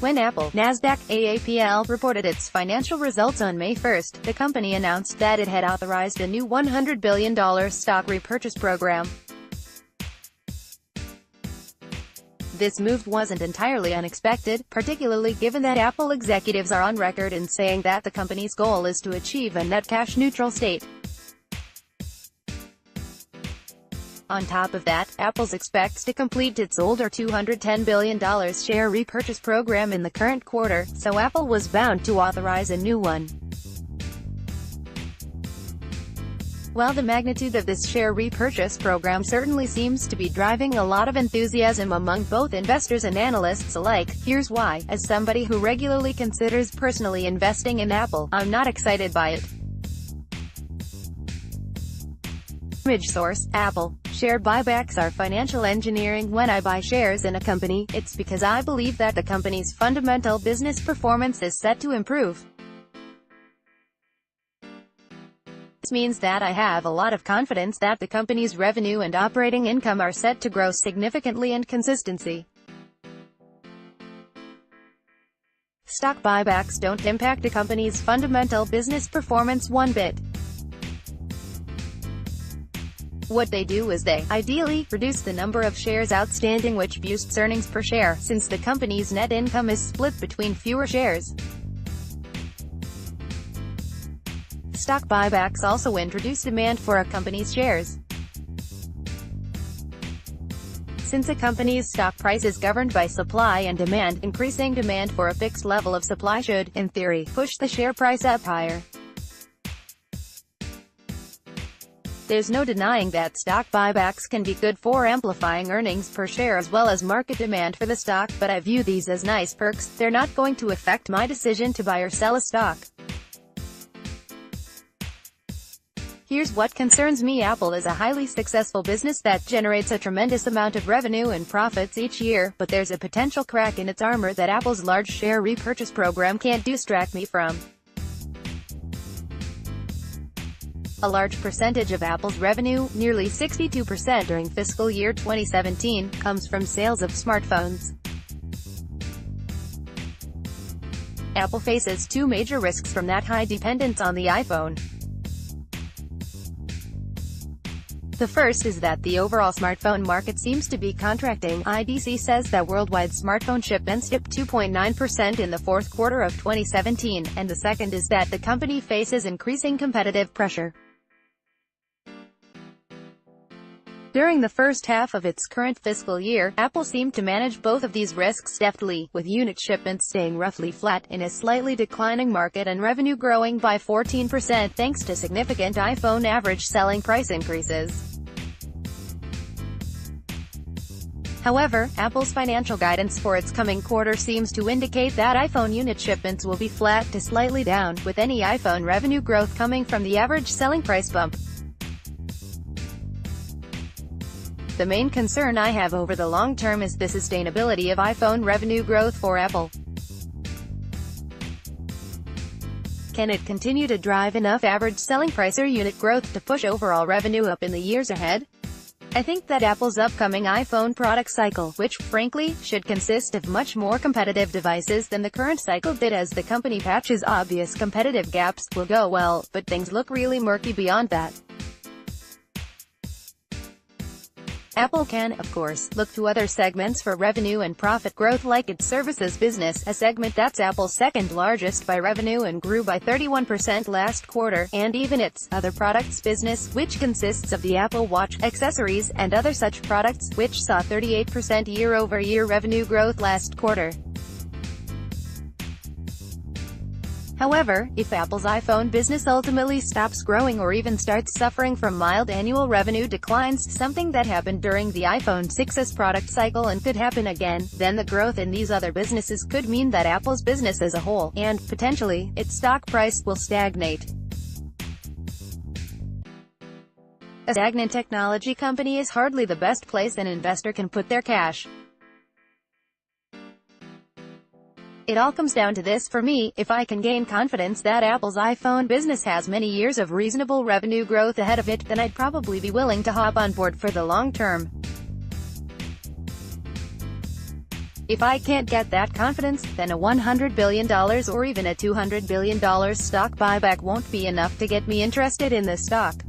When Apple, NASDAQ, AAPL reported its financial results on May 1, the company announced that it had authorized a new $100 billion stock repurchase program. This move wasn't entirely unexpected, particularly given that Apple executives are on record in saying that the company's goal is to achieve a net cash neutral state. On top of that, Apple expects to complete its older $210 billion share repurchase program in the current quarter, so Apple was bound to authorize a new one. While the magnitude of this share repurchase program certainly seems to be driving a lot of enthusiasm among both investors and analysts alike, here's why. As somebody who regularly considers personally investing in Apple, I'm not excited by it. Image source: Apple. Share buybacks are financial engineering. When I buy shares in a company, it's because I believe that the company's fundamental business performance is set to improve. This means that I have a lot of confidence that the company's revenue and operating income are set to grow significantly and consistently. Stock buybacks don't impact a company's fundamental business performance one bit. What they do is they, ideally, reduce the number of shares outstanding, which boosts earnings per share, since the company's net income is split between fewer shares. Stock buybacks also introduce demand for a company's shares. Since a company's stock price is governed by supply and demand, increasing demand for a fixed level of supply should, in theory, push the share price up higher. There's no denying that stock buybacks can be good for amplifying earnings per share as well as market demand for the stock, but I view these as nice perks. They're not going to affect my decision to buy or sell a stock. Here's what concerns me. Apple is a highly successful business that generates a tremendous amount of revenue and profits each year, but there's a potential crack in its armor that Apple's large share repurchase program can't distract me from. A large percentage of Apple's revenue, nearly 62% during fiscal year 2017, comes from sales of smartphones. Apple faces two major risks from that high dependence on the iPhone. The first is that the overall smartphone market seems to be contracting. IDC says that worldwide smartphone shipments dipped 2.9% in the fourth quarter of 2017, and the second is that the company faces increasing competitive pressure. During the first half of its current fiscal year, Apple seemed to manage both of these risks deftly, with unit shipments staying roughly flat in a slightly declining market and revenue growing by 14% thanks to significant iPhone average selling price increases. However, Apple's financial guidance for its coming quarter seems to indicate that iPhone unit shipments will be flat to slightly down, with any iPhone revenue growth coming from the average selling price bump. The main concern I have over the long term is the sustainability of iPhone revenue growth for Apple. Can it continue to drive enough average selling price or unit growth to push overall revenue up in the years ahead? I think that Apple's upcoming iPhone product cycle, which, frankly, should consist of much more competitive devices than the current cycle did as the company patches obvious competitive gaps, will go well, but things look really murky beyond that. Apple can, of course, look to other segments for revenue and profit growth like its services business, a segment that's Apple's second largest by revenue and grew by 31% last quarter, and even its other products business, which consists of the Apple Watch, accessories, and other such products, which saw 38% year-over-year revenue growth last quarter. However, if Apple's iPhone business ultimately stops growing or even starts suffering from mild annual revenue declines, something that happened during the iPhone 6's product cycle and could happen again, then the growth in these other businesses could mean that Apple's business as a whole, and, potentially, its stock price, will stagnate. A stagnant technology company is hardly the best place an investor can put their cash. It all comes down to this for me: if I can gain confidence that Apple's iPhone business has many years of reasonable revenue growth ahead of it, then I'd probably be willing to hop on board for the long term. If I can't get that confidence, then a $100 billion or even a $200 billion stock buyback won't be enough to get me interested in the stock.